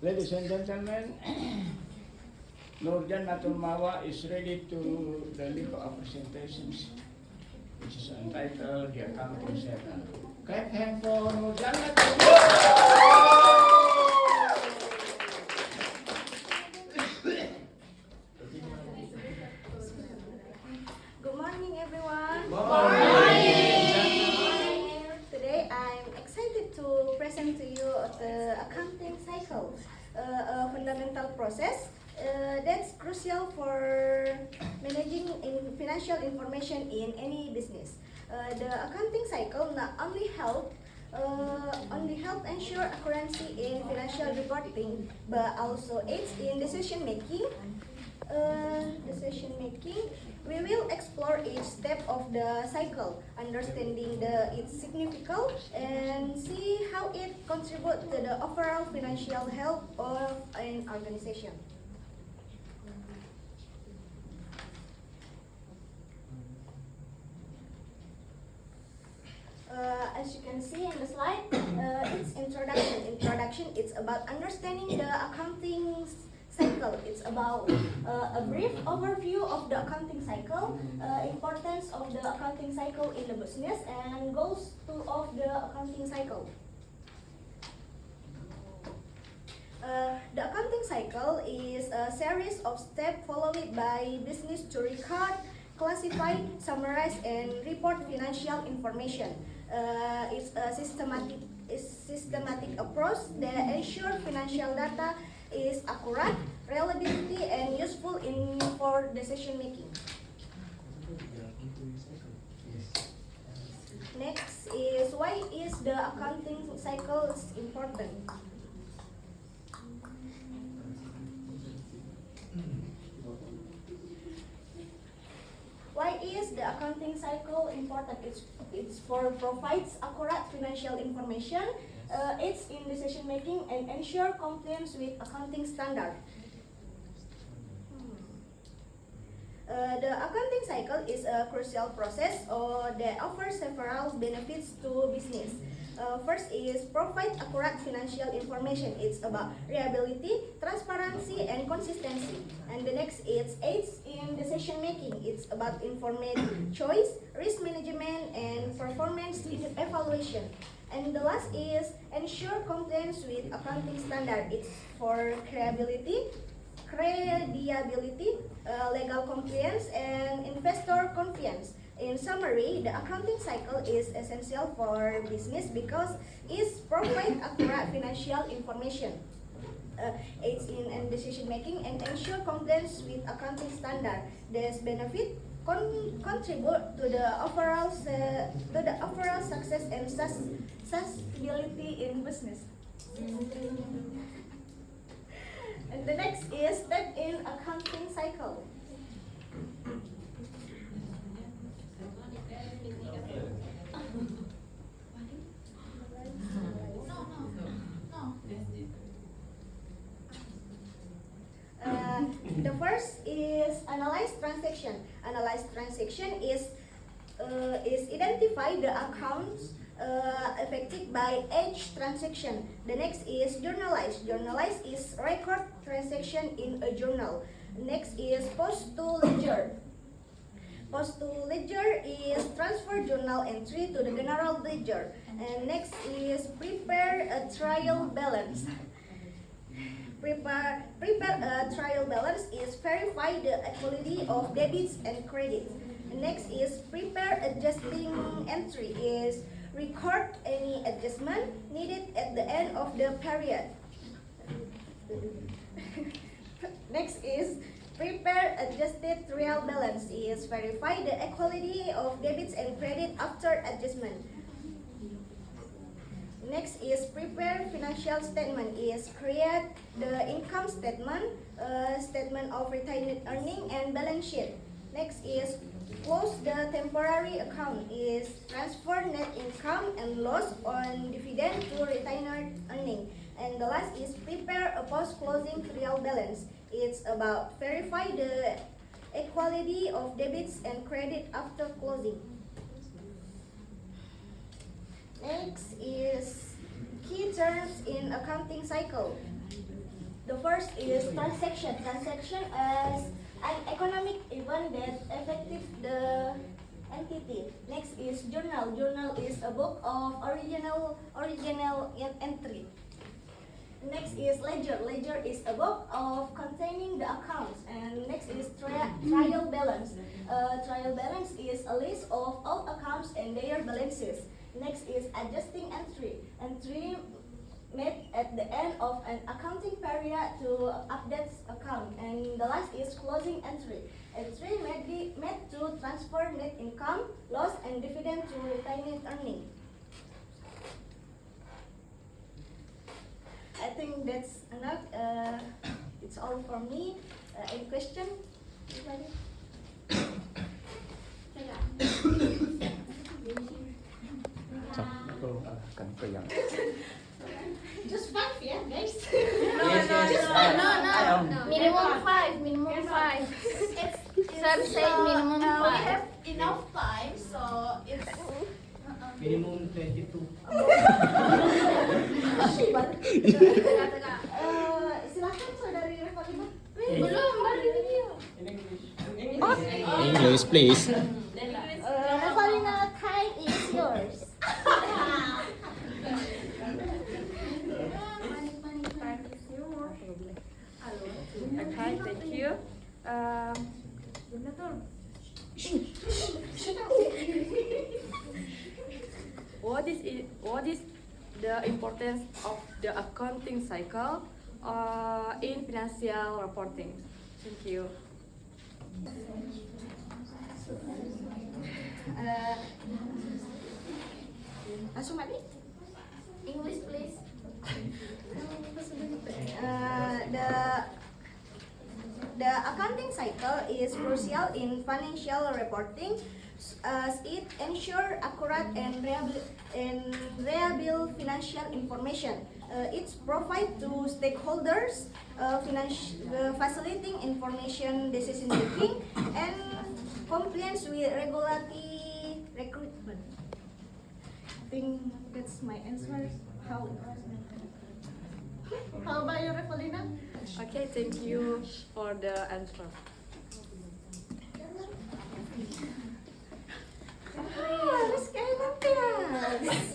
Ladies and gentlemen, Nurjan Natul Mawa is ready to deliver a presentation, which is entitled The Accounting Cycle. Clap hand for Nurjan Natul Mawa. Good morning, everyone. Good morning. Today, I'm excited to present to you the accounting cycle, a fundamental process that's crucial for managing financial information in any business. The accounting cycle not only help ensure accuracy in financial reporting, but also aids in decision making. We will explore each step of the cycle, understanding its significance and see how it contributes to the overall financial health of an organization. As you can see in the slide, it's introduction. It's about understanding the accounting cycle. It's about a brief overview of the accounting cycle, importance of the accounting cycle in the business, and goals of the accounting cycle. The accounting cycle is a series of steps followed by business to record, classify, summarize, and report financial information. It's a systematic approach that ensures financial data is accurate, reliability, and useful for decision making. Next is why is the accounting cycle important? Why is the accounting cycle important? It's for provides accurate financial information, aids in decision making, and ensure compliance with accounting standard. The accounting cycle is a crucial process that offers several benefits to business. First is provide accurate financial information. It's about reliability, transparency, and consistency. And the next is aids in decision making. It's about informed choice, risk management, and performance evaluation. And the last is ensure compliance with accounting standard. It's for credibility, legal compliance, and investor confidence. In summary, the accounting cycle is essential for business because it provides accurate financial information, aids in decision making, and ensure compliance with accounting standard. This benefit contribute to the overall success and sustainability in business. And the next is step in accounting cycle. The first is analyze transaction. Analyze transaction is identify the accounts affected by each transaction. The next is journalize. Journalize is record transaction in a journal. Next is post to ledger. Post to ledger is transfer journal entry to the general ledger. And next is prepare a trial balance. Prepare a trial balance is verify the equality of debits and credits. Next is prepare adjusting entry is record any adjustment needed at the end of the period. Next is prepare adjusted trial balance is verify the equality of debits and credit after adjustment. Next is prepare financial statement is create the income statement, statement of retained earning, and balance sheet. Next is close the temporary account is transfer net income and loss on dividend to retained earning. And the last is prepare a post-closing trial balance. It's about verify the equality of debits and credit after closing. Next is key terms in accounting cycle. first is transaction. Transaction is an economic event that affected the entity. Next is journal. Journal is a book of original entry. Next is ledger. Ledger is a book of containing the accounts. And next is trial balance. Trial balance is a list of all accounts and their balances. Next is adjusting entry. Entry made at the end of an accounting period to update account. And the last is closing entry. Entry made to transfer net income, loss, and dividend to retained earning. I think that's enough. It's all for me. Any question? Anybody? Ako akan ke yang Just 5, yeah, guys. No. Minimum five. Sir said minimum We 5. have enough time, so it's Minimum 22. Silakan saudari Revalina. Belum, baru video. English, please. Revalina, time is yours. Okay, thank you. What is the importance of the accounting cycle in financial reporting? Thank you. Asumadi? English please. The accounting cycle is crucial in financial reporting as it ensures accurate and reliable financial information. It provides to stakeholders facilitating information decision making and compliance with regulatory recruitment. I think that's my answer. How about you, Revalina? Okay, thank you for the answer. Harus kayak Matias.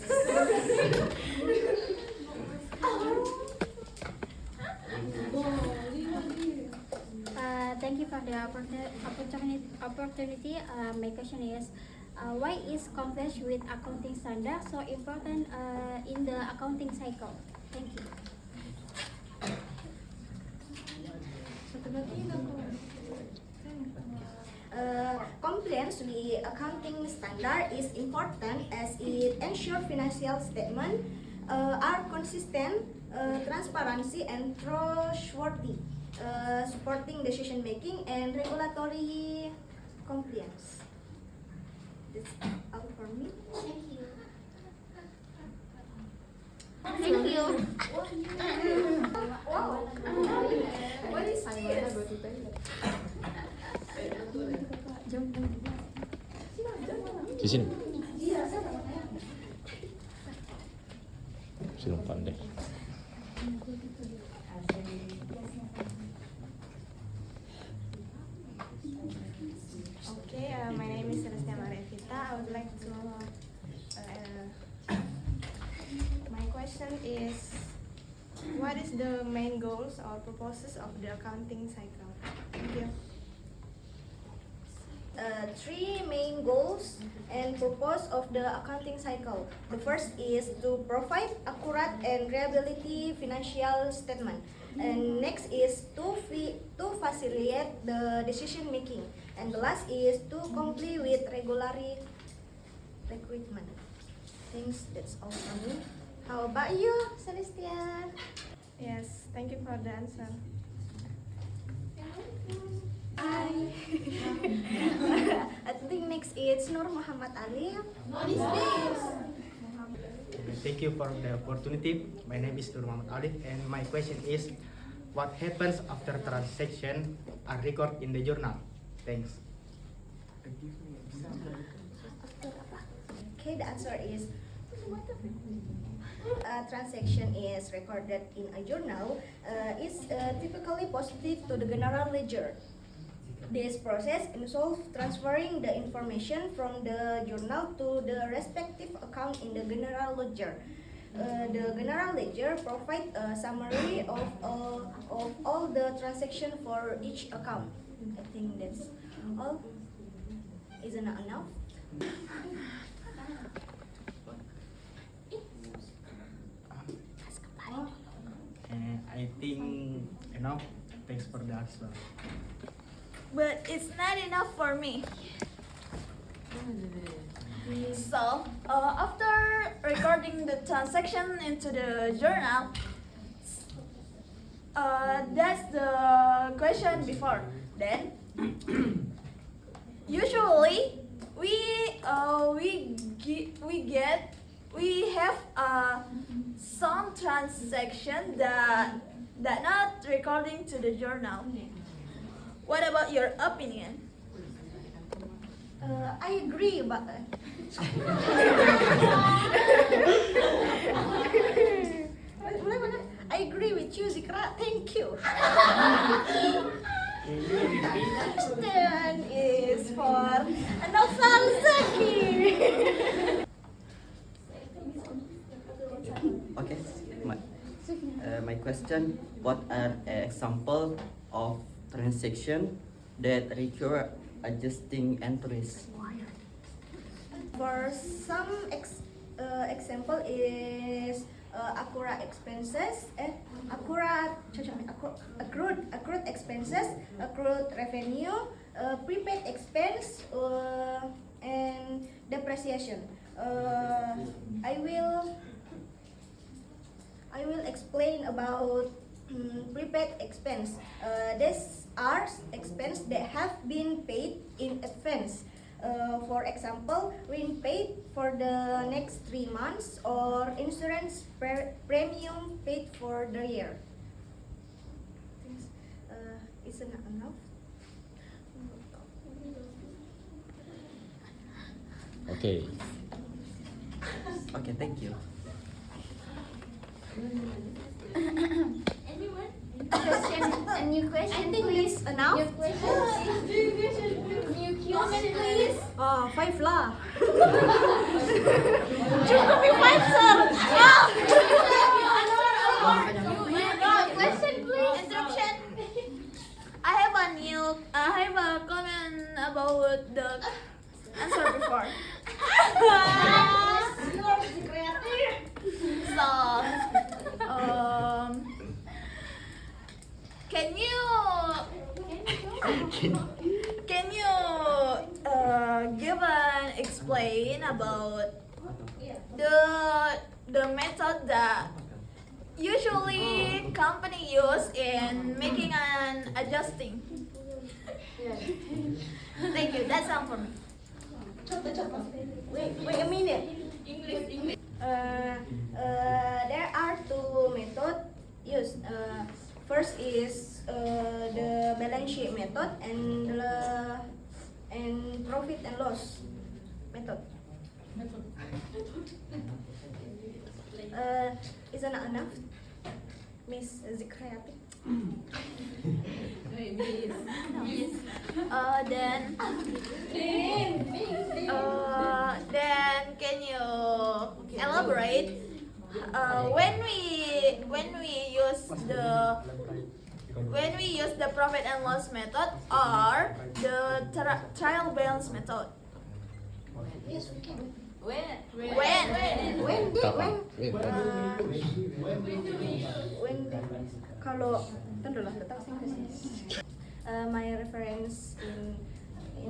Thank you for the opportunity. My question is, why is compliance with accounting standard so important in the accounting cycle? Thank you. Compliance with accounting standard is important as it ensures financial statements are consistent, transparency, and trustworthy, supporting decision making and regulatory compliance. That's all for me. Thank you. Thank you. Wow. What is this? Di sini. Belum pandai. Okay, my name is Celestia Marevita. I would like to. My question is, what is the main goals or purposes of the accounting cycle? Thank you. Three main goals and purpose of the accounting cycle. The first is to provide accurate and reliability financial statement. And next is to facilitate the decision making. And the last is to comply with regulatory recruitment. Thanks, that's all from me. How about you, Celestia? Yes, thank you for the answer. Hi. I think next is Nur Muhammad Ali. What is this? Thank you for the opportunity. My name is Nur Muhammad Alif, and my question is, what happens after transaction are recorded in the journal? Thanks. Okay, the answer is a transaction is recorded in a journal. It's typically posted to the general ledger. This process involves transferring the information from the journal to the respective account in the general ledger. The general ledger provides a summary of all the transactions for each account. I think that's all. Isn't that enough? And I think enough. Thanks for the answer. But it's not enough for me. So, after recording the transaction into the journal, that's the question before. Then, usually we have some transaction that not recording to the journal. What about your opinion? I agree, but I agree with you, Zikra. Thank you. Question is for Naufal Zaki. Okay, my question: what are example of transaction that require adjusting entries? For some example is accurate expenses, accrued expenses, accrued revenue, prepaid expense, and depreciation. I will explain about prepaid expense. These are expense that have been paid in advance. For example, when paid for the next 3 months or insurance premium paid for the year. Isn't that enough? Okay. Okay, thank you. A new question, I think please. it's enough. New question. Comment, please. Oh, 5 lah. Cukup yung 5, sir. Question, please. Interruption. I have a comment about the answer before. So, can you give an explain about the method that usually company use in making an adjusting? Thank you. That's all for me. Wait a minute. There are 2 methods used. First is the balance sheet method and profit and loss method. Isn't that enough, Miss Zikriati? Then can you elaborate when we use the profit and loss method or the trial balance method? Yes, we can. When? Kapan? When kalau tentulah tetap sih. My reference in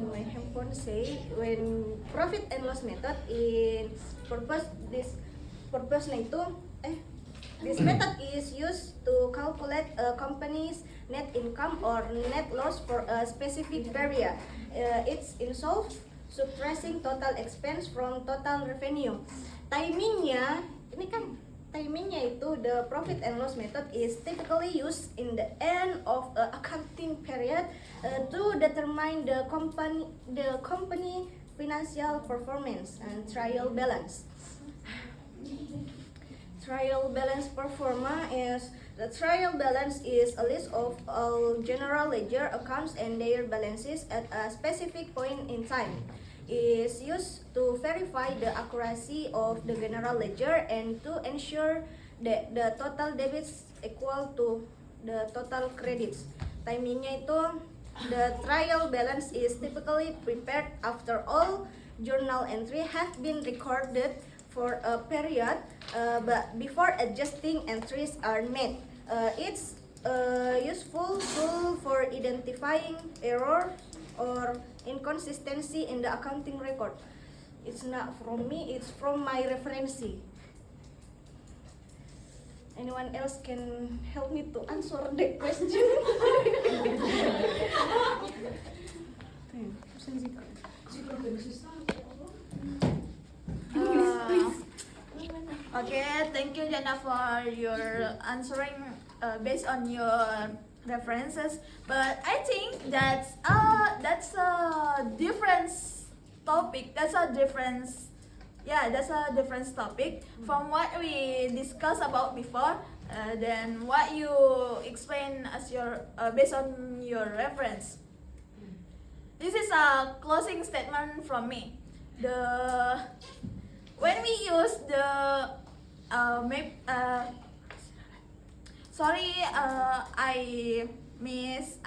my handphone say when profit and loss method in purpose-nya itu this method is used to calculate a company's net income or net loss for a specific period. It's involves subtracting total expense from total revenue. Timingnya itu the profit and loss method is typically used in the end of a accounting period to determine the company financial performance and trial balance. Trial balance performa is The trial balance is a list of all general ledger accounts and their balances at a specific point in time. It is used to verify the accuracy of the general ledger and to ensure that the total debits equal to the total credits. Timingnya itu, the trial balance is typically prepared after all journal entry have been recorded for a period, but before adjusting entries are made. It's a useful tool for identifying error or inconsistency in the accounting record. It's not from me, it's from my reference. Anyone else can help me to answer the question? Okay, thank you Jana for your answering based on your references. But I think that's a different topic. That's a different topic from what we discussed about before. Then what you explain as your based on your reference. This is a closing statement from me. When we use the I miss.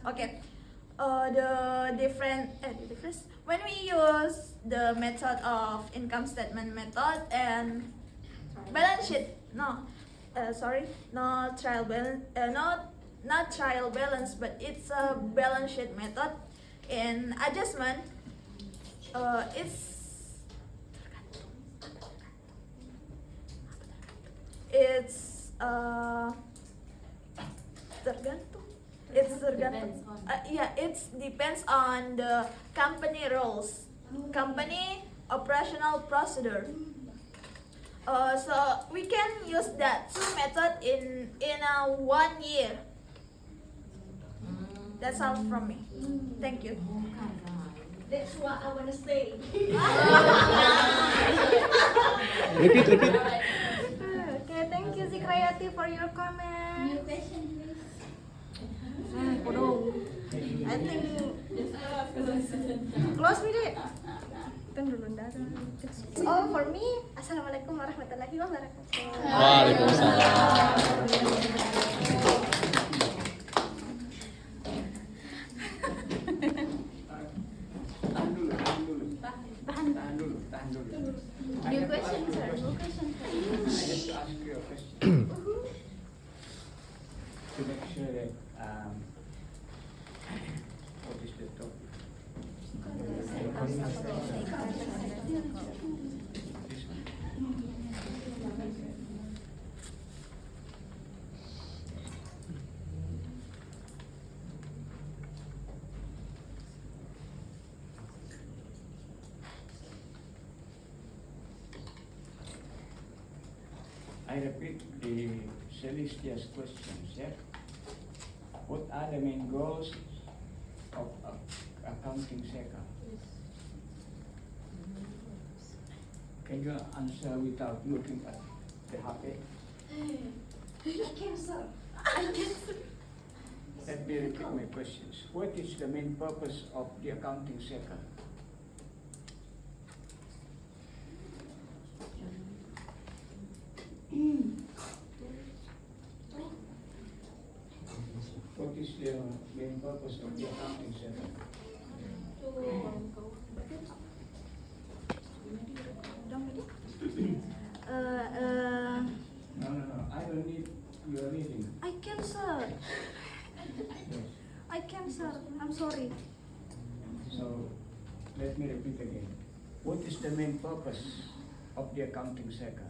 Okay. The difference when we use the method of income statement method and balance sheet. Not trial balance. Not trial balance, but it's a balance sheet method. In adjustment, tergantung. It depends on the company rules, company operational procedure. So we can use that two method in a 1 year. That's all from me. Thank you. That's what I wanna say. Repeat. Okay, thank you Zikrayati for your comment. New question, please. I think close me deh. It's all for me. Assalamualaikum warahmatullahi wabarakatuh. Waalaikumsalam. Tahan dulu. New question, sir. New question, I sir. have to ask you a question to make sure that what is the topic? This one. I repeat the Celestia's questions, yeah? What are the main goals of accounting sector? Can you answer without looking at the HP? I can, sir. Let me repeat my questions. What is the main purpose of the accounting sector? What is the main purpose of the accounting sector? No. I don't need your reading. I can, sir. Yes. I can, sir. I'm sorry. So, let me repeat again. What is the main purpose of the accounting sector?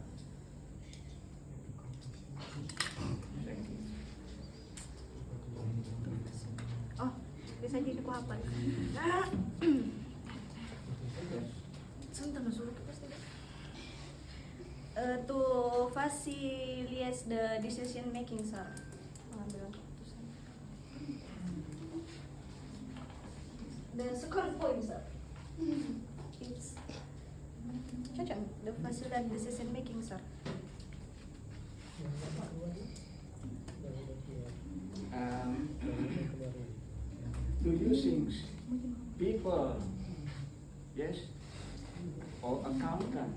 Thank you. Oh, bisa jadi ku hafal. Yes. To facilitate the decision making, sir. Pengambilan keputusan. The second point, sir. It's cocok. The facilitate decision making, sir. Do you think people, yes, or accountant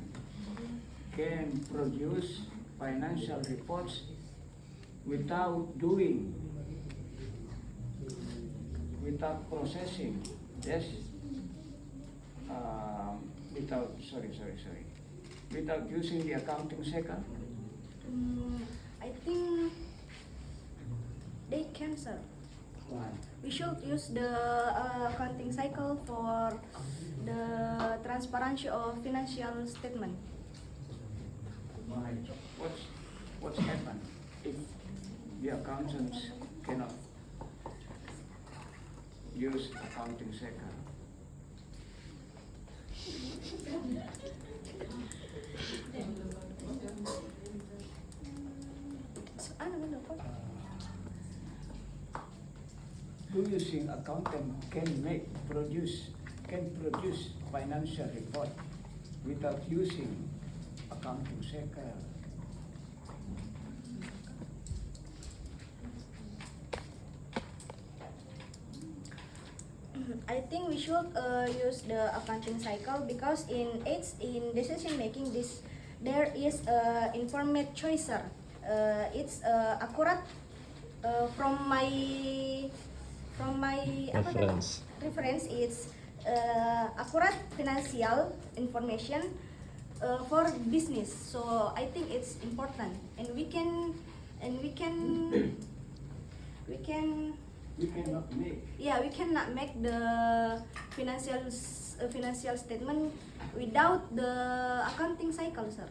can produce financial reports without doing, without processing, yes, without using the accounting cycle? I think they can, sir. Why? We should use the accounting cycle for the transparency of financial statement. Why? What's happened if the accountants cannot use accounting cycle? Do you think accountant can produce financial report without using accounting cycle? I think we should use the accounting cycle because in decision making there is informed choice, sir. It's accurate from my Reference. reference. It's accurate financial information for business. So I think it's important, and we cannot make the financial statement without the accounting cycle, sir.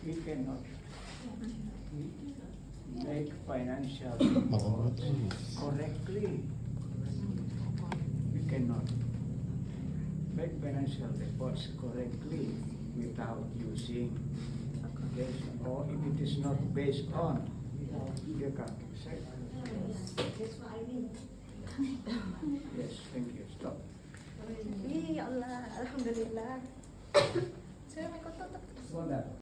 We cannot make financial reports correctly. We cannot make financial reports correctly without using, yes, or if it is not based on the accounting cycle. That's what I mean. Yes, thank you. Stop. Ya Allah, alhamdulillah. Wonderful.